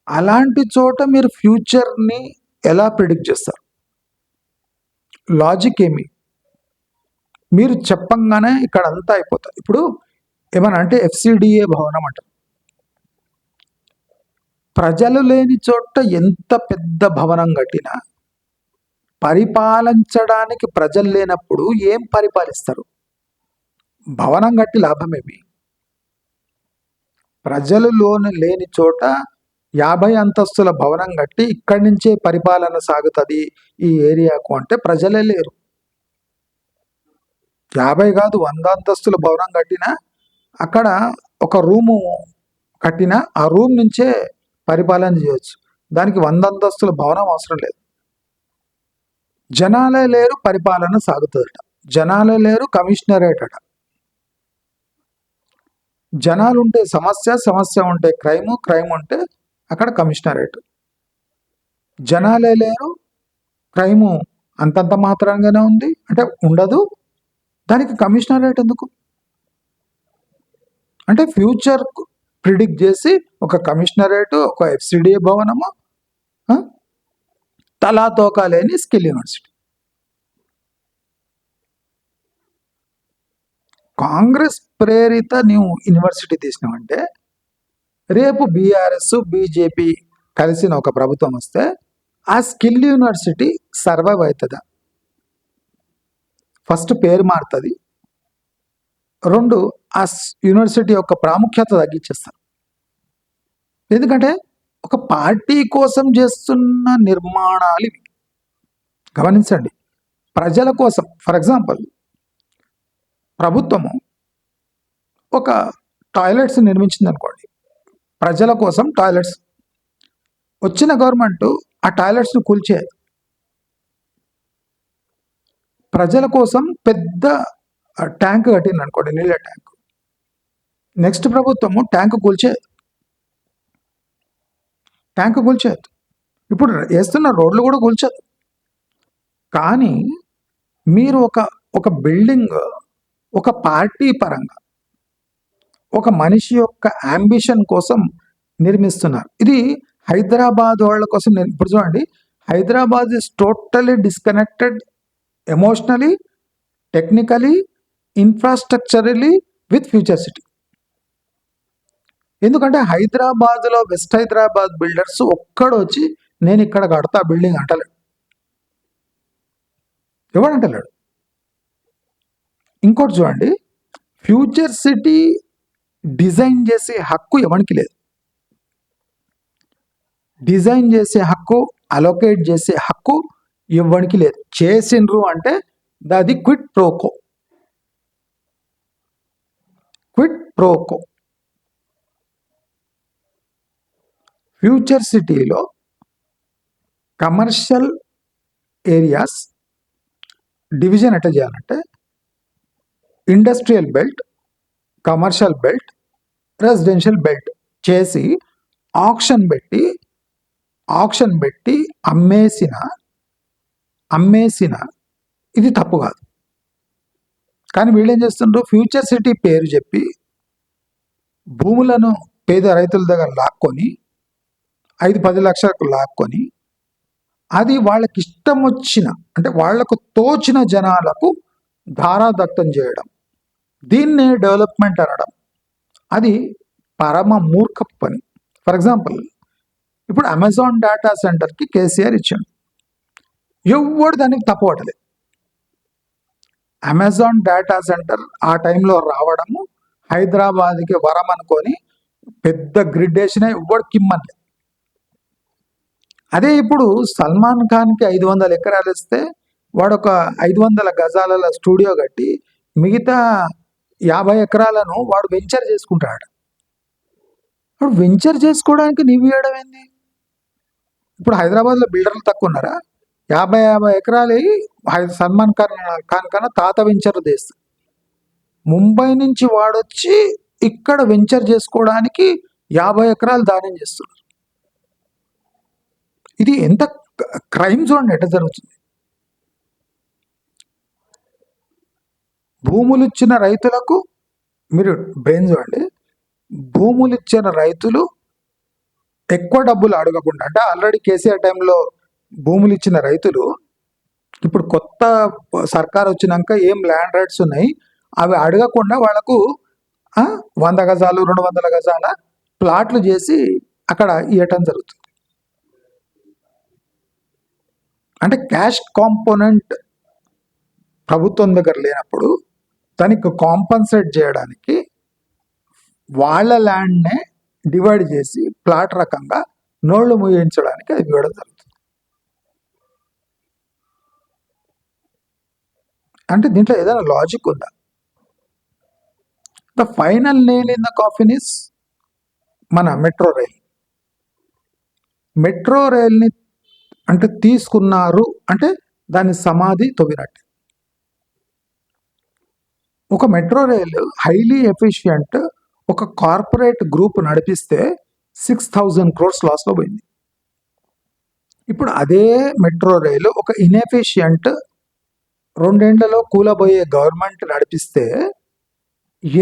అలాంటి చోట మీరు ఫ్యూచర్ని ఎలా ప్రిడిక్ట్ చేస్తారు? లాజిక్ ఏమి? మీరు చెప్పంగానే ఇక్కడ అంతా అయిపోతుంది. ఇప్పుడు ఏమన్నా అంటే FCDA భవనం అంటారు. ప్రజలు లేని చోట ఎంత పెద్ద భవనం కట్టినా పరిపాలించడానికి ప్రజలు లేనప్పుడు ఏం పరిపాలిస్తారు? భవనం కట్టి లాభమేమి? ప్రజలు లేని చోట 50 అంతస్తుల భవనం కట్టి ఇక్కడి నుంచే పరిపాలన సాగుతుంది ఈ ఏరియాకు అంటే ప్రజలే లేరు. 50 కాదు 100 అంతస్తుల భవనం కట్టినా అక్కడ ఒక రూము కట్టినా ఆ రూమ్ నుంచే పరిపాలన చేయొచ్చు. దానికి 100 అంతస్తుల భవనం అవసరం లేదు. జనాలే లేరు, పరిపాలన సాగుతుందట. జనాలే లేరు, కమిషనరేట్ అట. జనాలు ఉంటే సమస్య, సమస్య ఉంటే క్రైము, క్రైమ్ ఉంటే అక్కడ కమిషనరేట్. జనాలే లేరు, క్రైము అంతంత మాత్రంగానే ఉంది అంటే ఉండదు, దానికి కమిషనరేట్ ఎందుకు? అంటే ఫ్యూచర్ ప్రిడిక్ట్ చేసి ఒక కమిషనరేట్, ఒక ఎఫ్సిడిఏ భవనము, తలా తోకా లేని స్కిల్ యూనివర్సిటీ. కాంగ్రెస్ ప్రేరిత నీవు యూనివర్సిటీ తీసినావంటే రేపు బీఆర్ఎస్ బీజేపీ కలిసిన ఒక ప్రభుత్వం వస్తే ఆ స్కిల్ యూనివర్సిటీ సర్వైవ్ అవుతుందా? ఫస్ట్ పేరు మారుతుంది, 2 ఆ యూనివర్సిటీ యొక్క ప్రాముఖ్యత తగ్గించేస్తారు. ఎందుకంటే ఒక పార్టీ కోసం చేస్తున్న నిర్మాణాలు ఇవి. గమనించండి, ప్రజల కోసం. ఫర్ ఎగ్జాంపుల్, ప్రభుత్వము ఒక టాయిలెట్స్ నిర్మించింది అనుకోండి, ప్రజల కోసం టాయిలెట్స్. వచ్చిన గవర్నమెంట్ ఆ టాయిలెట్స్ను కూల్చేది. ప్రజల కోసం పెద్ద ట్యాంక్ కట్టింది అనుకోండి, నీళ్ళ ట్యాంక్. నెక్స్ట్ ప్రభుత్వము ట్యాంక్ కూల్చేది. ఇప్పుడు వేస్తున్న రోడ్లు కూడా కూల్చదు. కానీ మీరు ఒక బిల్డింగ్ ఒక పార్టీ పరంగా ఒక మనిషి యొక్క అంబిషన్ కోసం నిర్మిస్తున్నారు. ఇది హైదరాబాద్ వాళ్ళ కోసం. ఇప్పుడు చూడండి, Hyderabad is totally disconnected emotionally, technically, infrastructurally with future city. ఎందుకంటే హైదరాబాద్లో వెస్ట్ హైదరాబాద్ బిల్డర్స్ ఒక్కడు వచ్చి నేను ఇక్కడ కడతా బిల్డింగ్ అంటలేడు. ఎవడంటలేడు. ఇంకోటి చూడండి, ఫ్యూచర్ సిటీ డిజైన్ చేసే హక్కు ఎవరికి లేదు. డిజైన్ చేసే హక్కు, అలొకేట్ చేసే హక్కు ఎవరికి లేదు. చేసిండ్రు అంటే అది క్విట్ ప్రోకో. ఫ్యూచర్ సిటీలో కమర్షియల్ ఏరియాస్ డివిజన్ ఎట్లా చేయాలంటే industrial belt, commercial belt, residential belt చేసి ఆక్షన్ పెట్టి అమ్మేసిన ఇది తప్పు కాదు. కానీ వీళ్ళు ఏం చేస్తుండ్రు, ఫ్యూచర్ సిటీ పేరు చెప్పి భూములను పేద రైతుల దగ్గర లాక్కొని 5-10 లక్షలకు లాక్కొని అది వాళ్ళకి ఇష్టం వచ్చిన అంటే వాళ్లకు తోచిన జనాలకు ధారాదత్తం చేయడం, దీన్నే డెవలప్మెంట్ అనడం, అది పరమ మూర్ఖ పని. ఫర్ ఎగ్జాంపుల్, ఇప్పుడు అమెజాన్ డేటా సెంటర్కి కేసీఆర్ ఇచ్చాడు, ఎవడు దానికి తప్పవటలేదు. అమెజాన్ డేటా సెంటర్ ఆ టైంలో రావడము హైదరాబాద్కి వరం అనుకొని పెద్ద గ్రిడ్ వేసిన ఎవడు కిమ్మని. అదే ఇప్పుడు సల్మాన్ ఖాన్కి 500 ఎకరాలు ఇస్తే వాడు ఒక 500 గజాల స్టూడియో కట్టి మిగతా 50 ఎకరాలను వాడు వెంచర్ చేసుకుంటాడు. వాడు వెంచర్ చేసుకోవడానికి నీవు ఇవ్వడం ఏంది? ఇప్పుడు హైదరాబాద్లో బిల్డర్లు తక్కువ ఉన్నారా? 50 ఎకరాలు సల్మాన్ ఖాన్ కన్నా తాత వెంచర్ చేస్తారు. ముంబై నుంచి వాడొచ్చి ఇక్కడ వెంచర్ చేసుకోవడానికి 50 ఎకరాలు దానం చేస్తున్నారు. ఇది ఎంత క్రైమ్ జోన్ ఎట్లా జరుగుతుంది? భూములు ఇచ్చిన రైతులకు మీరు బ్రెయిన్ చూడండి, భూములు ఇచ్చిన రైతులు ఎక్కువ డబ్బులు అడగకుండా, అంటే ఆల్రెడీ కేసీఆర్ టైంలో భూములు ఇచ్చిన రైతులు ఇప్పుడు కొత్త సర్కార్ వచ్చినాక ఏం ల్యాండ్ రైట్స్ ఉన్నాయి అవి అడగకుండా వాళ్లకు 100 గజాలు 200 గజాల ప్లాట్లు చేసి అక్కడ ఇవ్వటం జరుగుతుంది. అంటే క్యాష్ కాంపోనెంట్ ప్రభుత్వం దగ్గర లేనప్పుడు దానికి కాంపన్సేట్ చేయడానికి వాళ్ళ ల్యాండ్నే డివైడ్ చేసి ప్లాట్ రకంగా నోళ్లు మూయించడానికి అది ఇవ్వడం జరుగుతుంది. అంటే దీంట్లో ఏదైనా లాజిక్ ఉందా? The final nail in the coffin is మన మెట్రో రైల్. మెట్రో రైల్ని అంటే తీసుకున్నారు అంటే దాని సమాధి తవ్వినట్టు. ఒక మెట్రో రైలు హైలీ ఎఫిషియంట్ ఒక కార్పొరేట్ గ్రూప్ నడిపిస్తే 6,000 crores లాస్లో పోయింది. ఇప్పుడు అదే మెట్రో రైలు ఒక ఇన్ఎఫిషియంట్ 2 ఏళ్లలో కూలబోయే గవర్నమెంట్ నడిపిస్తే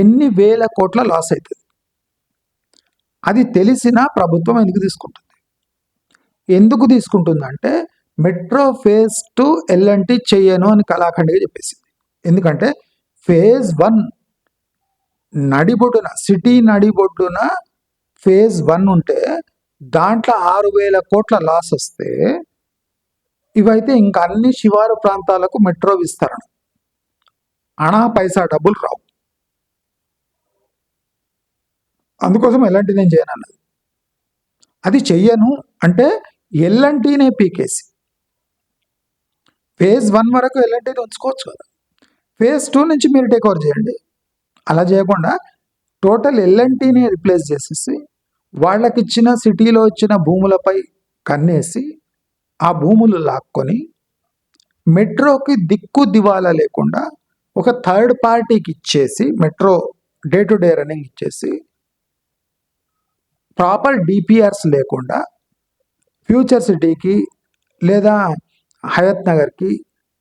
ఎన్ని వేల కోట్ల లాస్ అవుతుంది. అది తెలిసినా ప్రభుత్వం ఎందుకు తీసుకుంటుందంటే మెట్రో ఫేజ్ 2 ఎల్ఎన్టీ చెయ్యను అని కళాఖండిగా చెప్పేసింది. ఎందుకంటే ఫేజ్ 1 నడిబొడ్డున సిటీ నడిబొడ్డున ఫేజ్ 1 ఉంటే దాంట్లో 6,000 కోట్ల లాస్ వస్తే ఇవైతే ఇంకా అన్ని శివారు ప్రాంతాలకు మెట్రో విస్తరణ, అణా పైసా డబ్బులు రావు. అందుకోసం ఎల్ఎన్టీ నేను చేయను అన్నది. అది చెయ్యను అంటే ఎల్ఎన్టీనే పీకేసి ఫేజ్ 1 వరకు ఎల్ఎన్టీని ఉంచుకోవచ్చు కదా, ఫేజ్ 2 నుంచి మీరు టేక్ ఓవర్ చేయండి. అలా చేయకుండా టోటల్ ఎల్ఎన్టీని రిప్లేస్ చేసేసి వాళ్ళకి ఇచ్చిన సిటీలో ఇచ్చిన భూములపై కన్నేసి ఆ భూములు లాక్కొని మెట్రోకి దిక్కు దివాలా లేకుండా ఒక థర్డ్ పార్టీకి ఇచ్చేసి metro day to day running ఇచ్చేసి ప్రాపర్ డిపిఆర్స్ లేకుండా ఫ్యూచర్ సిటీకి లేదా హయత్ నగర్కి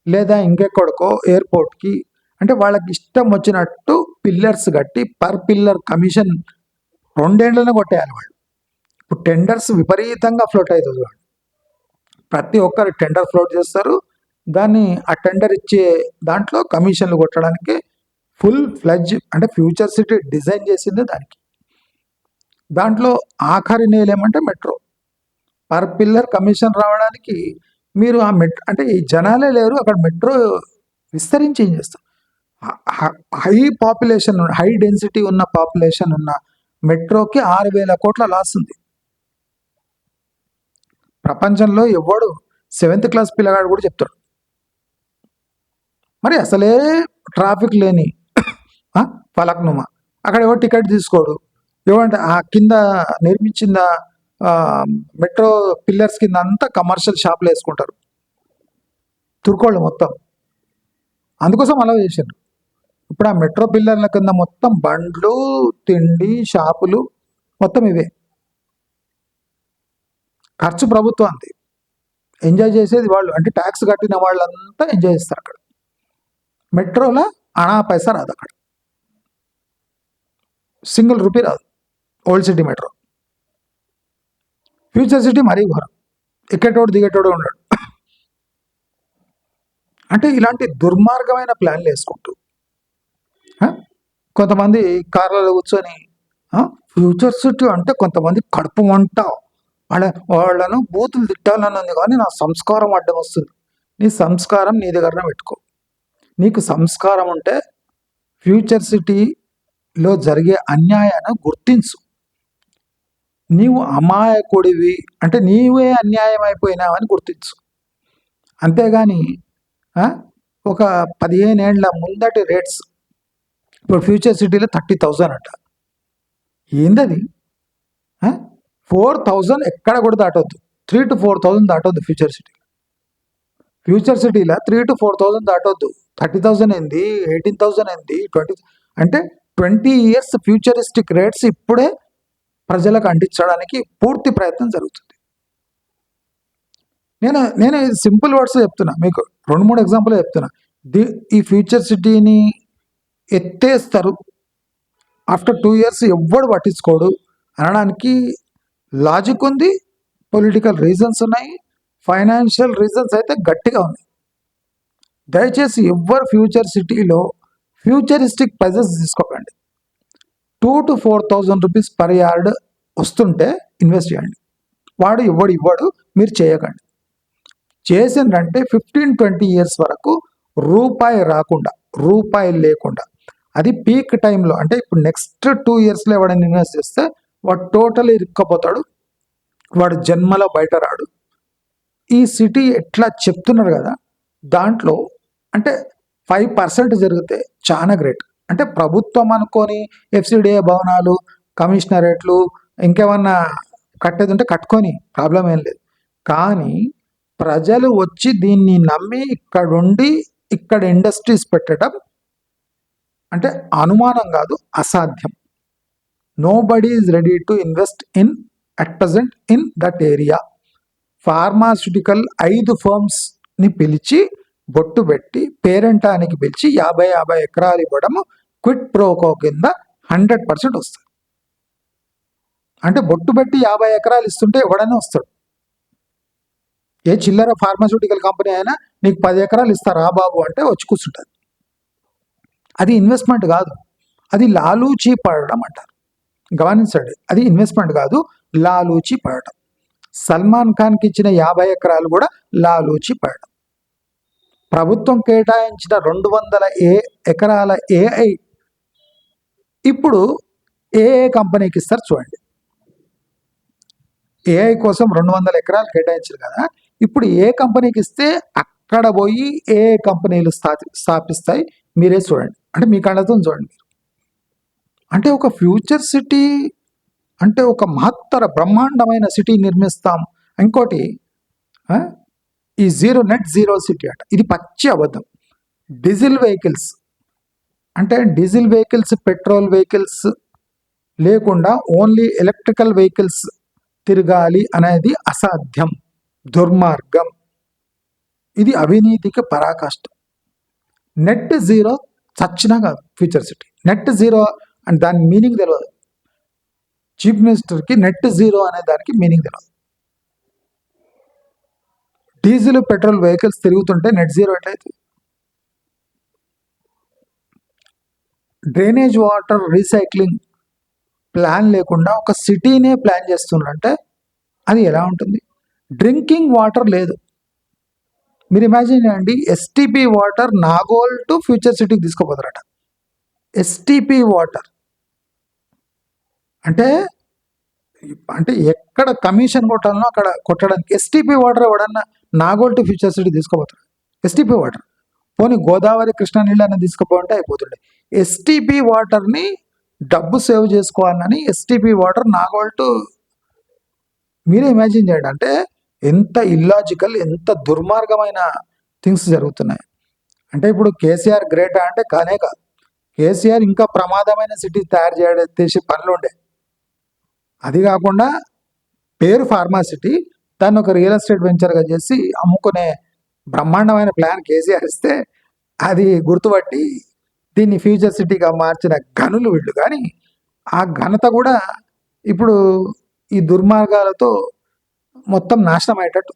లేదా ఇంకెక్కడికో ఎయిర్పోర్ట్కి అంటే వాళ్ళకి ఇష్టం వచ్చినట్టు పిల్లర్స్ కట్టి పర్ పిల్లర్ కమిషన్ 2 ఏళ్లలో కొట్టేయాలి వాళ్ళు. ఇప్పుడు టెండర్స్ విపరీతంగా ఫ్లోట్ అవుతుంది. వాళ్ళు ప్రతి ఒక్కరు టెండర్ ఫ్లోట్ చేస్తారు, దాన్ని ఆ టెండర్ ఇచ్చే దాంట్లో కమిషన్లు కొట్టడానికి ఫుల్ ఫ్లెడ్జ్ అంటే ఫ్యూచర్ సిటీ డిజైన్ చేసిందే దానికి. దాంట్లో ఆఖరి నేలేమంటే మెట్రో. పర్ పిల్లర్ కమిషన్ రావడానికి మీరు ఆ అంటే ఈ జనాలే లేరు అక్కడ, మెట్రో విస్తరించి ఏం చేస్తారు. హై పాపులేషన్ హై డెన్సిటీ ఉన్న పాపులేషన్ ఉన్న మెట్రోకి 6,000 కోట్ల లాస్ ఉంది. ప్రపంచంలో ఎవడు 7th క్లాస్ పిల్లగాడు కూడా చెప్తాడు. మరి అసలే ట్రాఫిక్ లేని ఫలక్నుమా అక్కడ ఎవరు టికెట్ తీసుకోడు. ఏమంటే ఆ కింద నిర్మించిన మెట్రో పిల్లర్స్ కింద అంతా కమర్షియల్ షాపులు వేసుకుంటారు తుర్కోళ్ళు మొత్తం. అందుకోసం అలా చేశారు. ఇప్పుడు ఆ మెట్రో పిల్లర్ల కింద మొత్తం బండ్లు, తిండి, షాపులు మొత్తం ఇవే. ఖర్చు ప్రభుత్వం అంతే, ఎంజాయ్ చేసేది వాళ్ళు. అంటే ట్యాక్స్ కట్టిన వాళ్ళంతా ఎంజాయ్ చేస్తారు అక్కడ. మెట్రోలో అణా పైసా రాదు, అక్కడ సింగిల్ రూపీ రాదు. Old city metro. Future city మరీ ఘోరం, ఎక్కేటోడు దిగేటోడు ఉన్నాడు. అంటే ఇలాంటి దుర్మార్గమైన ప్లాన్లు వేసుకుంటూ కొంతమంది కార్లలో కూర్చొని ఫ్యూచర్ సిటీ అంటే కొంతమంది కడుపు వంట వాళ్ళను బూతులు తిట్టాలన్నది, కానీ నా సంస్కారం అడ్డం వస్తుంది. నీ సంస్కారం నీ దగ్గరనే పెట్టుకో. నీకు సంస్కారం ఉంటే ఫ్యూచర్ సిటీలో జరిగే అన్యాయాన్ని గుర్తించు. నీవు అమాయకుడివి అంటే నీవే అన్యాయం అయిపోయినావని గుర్తించు. అంతేగాని ఒక 15 ఏళ్ల ముందటి రేట్స్ ఇప్పుడు ఫ్యూచర్ సిటీలో 30,000 అంట. ఏందది? 4,000 ఎక్కడ కూడా దాటొద్దు. 3,000 to 4,000 దాటొద్దు ఫ్యూచర్ సిటీలో. ఫ్యూచర్ సిటీలో 3,000 to 4,000 దాటొద్దు. 30,000 ఏంది, 18,000 ఏంది, 20 అంటే 20 years ఫ్యూచరిస్టిక్ రేట్స్ ఇప్పుడే ప్రజలకు అంటించడానికి పూర్తి ప్రయత్నం జరుగుతుంది. నేను సింపుల్ వర్డ్స్ చెప్తున్నా మీకు, 2-3 ఎగ్జాంపుల్ చెప్తున్నా. ఈ ఫ్యూచర్ సిటీని ఎత్తేస్తారు, ఆఫ్టర్ 2 years ఎవ్వడు పట్టించుకోడు అనడానికి లాజిక్ ఉంది, పొలిటికల్ రీజన్స్ ఉన్నాయి, ఫైనాన్షియల్ రీజన్స్ అయితే గట్టిగా ఉన్నాయి. దయచేసి ఎవ్వరు ఫ్యూచర్ సిటీలో ఫ్యూచరిస్టిక్ ప్రైజెస్ తీసుకోకండి. 2,000 to 4,000 రూపీస్ పర్ యార్డ్ వస్తుంటే ఇన్వెస్ట్ చేయండి. వాడు ఇవ్వడు, మీరు చేయకండి. చేసిందంటే 15-20 years వరకు రూపాయి రాకుండా, రూపాయి లేకుండా, అది పీక్ టైంలో అంటే ఇప్పుడు నెక్స్ట్ 2 yearsలో ఎవడైనా ఇన్వెస్ట్ చేస్తే వాడు టోటలీ ఇరుక్కపోతాడు, వాడు జన్మలో బయట రాడు. ఈ సిటీ ఎట్లా చెప్తున్నారు కదా, దాంట్లో అంటే 5% జరిగితే చాలా గ్రేట్. అంటే ప్రభుత్వం అనుకొని ఎఫ్సిడిఏ భవనాలు, కమిషనరేట్లు, ఇంకేమన్నా కట్టేది ఉంటే కట్టుకొని ప్రాబ్లం ఏం లేదు. కానీ ప్రజలు వచ్చి దీన్ని నమ్మి ఇక్కడుండి ఇక్కడ ఇండస్ట్రీస్ పెట్టడం అంటే అనుమానం కాదు, అసాధ్యం. Nobody is ready to invest in at present in that area. Pharmaceutical 5 ఫర్మ్స్ని పిలిచి బొట్టు పెట్టి పేరెంటానికి పిలిచి 50 ఎకరాలు ఇవ్వడము క్విట్ ప్రోకో కింద 100% వస్తుంది. అంటే బొట్టు పెట్టి 50 ఎకరాలు ఇస్తుంటే ఎవడనే వస్తాడు. ఏ చిల్లర ఫార్మాస్యూటికల్ కంపెనీ అయినా నీకు 10 ఎకరాలు ఇస్తారా బాబు అంటే వచ్చి కూర్చుంటుంది. అది ఇన్వెస్ట్మెంట్ కాదు, అది లాలూచీ పడడం అంటారు. గమనించండి, అది ఇన్వెస్ట్మెంట్ కాదు, లాలూచీ పడడం. సల్మాన్ ఖాన్కి ఇచ్చిన 50 ఎకరాలు కూడా లాలూచీ పడడం. ప్రభుత్వం కేటాయించిన 200 ఎకరాల ఏఐ ఇప్పుడు ఏ కంపెనీకి ఇస్తారు చూడండి. ఏఐ కోసం 200 ఎకరాలు కేటాయించారు కదా, ఇప్పుడు ఏ కంపెనీకి ఇస్తే అక్కడ పోయి ఏ కంపెనీలు స్థాపిస్తాయి మీరే చూడండి. అంటే మీ కళ్ళతో చూడండి మీరు. అంటే ఒక ఫ్యూచర్ సిటీ అంటే ఒక మహత్తర బ్రహ్మాండమైన సిటీ నిర్మిస్తాం. ఇంకోటి ఈ నెట్ జీరో సిటీ అట, ఇది పచ్చి అబద్ధం. డీజిల్ వెహికల్స్ అంటే డీజిల్ వెహికల్స్, పెట్రోల్ వెహికల్స్ లేకుండా ఓన్లీ ఎలక్ట్రికల్ వెహికల్స్ తిరగాలి అనేది అసాధ్యం, దుర్మార్గం. ఇది అవినీతికి పరాకాష్ట. నెట్ జీరో చచ్చినా కాదు ఫ్యూచర్ సిటీ. నెట్ జీరో అంటే దాని మీనింగ్ తెలియదు. చీఫ్ మినిస్టర్కి నెట్ జీరో అనే దానికి మీనింగ్ తెలియదు. డీజిల్, పెట్రోల్ వెహికల్స్ తిరుగుతుంటే నెట్ జీరో ఎట్లయితే? డ్రైనేజ్ వాటర్ రీసైక్లింగ్ ప్లాన్ లేకుండా ఒక సిటీనే ప్లాన్ చేస్తున్నారంటే అది ఎలా ఉంటుంది? డ్రింకింగ్ వాటర్ లేదు. మీరు ఇమాజిన్ చేయండి, STP water Nagole to future సిటీకి తీసుకుపోతారట. ఎస్టీపీ వాటర్ అంటే అంటే ఎక్కడ కమిషన్ కొట్టాలనో అక్కడ కొట్టడానికి ఎస్టీపీ వాటర్ ఎవడన్నా నాగోల్ టు ఫ్యూచర్ సిటీ తీసుకుపోతాడు. ఎస్టీపీ వాటర్ పోనీ గోదావరి, కృష్ణా నీళ్ళని తీసుకుపోంటే అయిపోతుండే. ఎస్టీపీ వాటర్ని డబ్బు సేవ్ చేసుకోవాలని ఎస్టీపీ వాటర్ నాగోల్ టు, మీరే ఇమాజిన్ చేయండి. అంటే ఎంత ఇల్లాజికల్, ఎంత దుర్మార్గమైన థింగ్స్ జరుగుతున్నాయి. అంటే ఇప్పుడు కేసీఆర్ గ్రేటా అంటే కానే కాదు. కేసీఆర్ ఇంకా ప్రమాదమైన సిటీ తయారు చేసే పనులు ఉండే. అది కాకుండా పేరు ఫార్మా సిటీ, దాన్ని ఒక రియల్ ఎస్టేట్ వెంచర్గా చేసి అమ్ముకునే బ్రహ్మాండమైన ప్లాన్ కేసీఆర్ ఇస్తే అది గుర్తుపట్టి దీన్ని ఫ్యూచర్ సిటీగా మార్చిన గనులు వీళ్ళు. కానీ ఆ ఘనత కూడా ఇప్పుడు ఈ దుర్మార్గాలతో మొత్తం నాశనం అయ్యేటట్టు.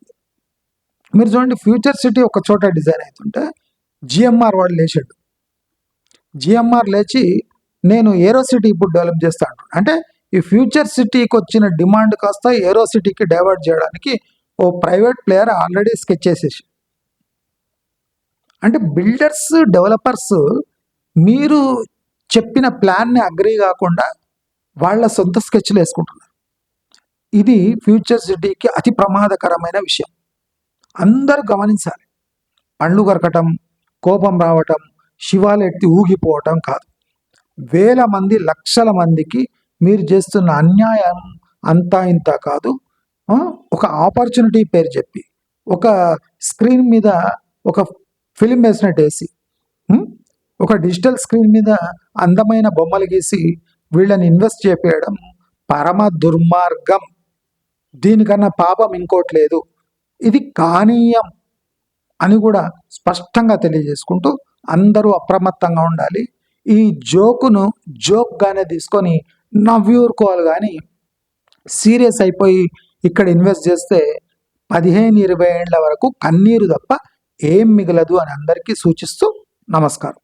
మీరు చూడండి, ఫ్యూచర్ సిటీ ఒక చోట డిజైన్ అవుతుంటే జిఎంఆర్ వాడు లేచాడు. జిఎంఆర్ లేచి నేను ఏరో సిటీ ఇప్పుడు డెవలప్ చేస్తా అంటాడు. అంటే ఈ ఫ్యూచర్ సిటీకి వచ్చిన డిమాండ్ కాస్త ఏరో సిటీకి డైవర్ట్ చేయడానికి ఓ ప్రైవేట్ ప్లేయర్ ఆల్రెడీ స్కెచ్ చేసేసి. అంటే బిల్డర్స్, డెవలపర్స్ మీరు చెప్పిన ప్లాన్ని అగ్రీ కాకుండా వాళ్ళ సొంత స్కెచ్లు వేసుకుంటున్నారు. ఇది ఫ్యూచర్ సిటీకి అతి ప్రమాదకరమైన విషయం. అందరూ గమనించాలి. పండ్లు కొరకటం, కోపం రావటం, శివాలు ఎత్తి ఊగిపోవటం కాదు. వేల మంది, లక్షల మందికి మీరు చేస్తున్న అన్యాయం అంతా ఇంత కాదు. ఒక ఆపర్చునిటీ పేరు చెప్పి ఒక స్క్రీన్ మీద ఒక ఫిలిం వేసినట్టు వేసి, ఒక డిజిటల్ స్క్రీన్ మీద అందమైన బొమ్మలు గీసి వీళ్ళని ఇన్వెస్ట్ చేపేయడం పరమ దుర్మార్గం. దీనికన్నా పాపం ఇంకోటి లేదు. ఇది కానీయం అని కూడా స్పష్టంగా తెలియజేసుకుంటూ అందరూ అప్రమత్తంగా ఉండాలి. ఈ జోకును జోక్గానే తీసుకొని నవ్వుకోవాలి, కానీ సీరియస్ అయిపోయి ఇక్కడ ఇన్వెస్ట్ చేస్తే 15-20 ఏళ్ల వరకు కన్నీరు తప్ప ఏం మిగలదు అని అందరికీ సూచిస్తూ నమస్కారం.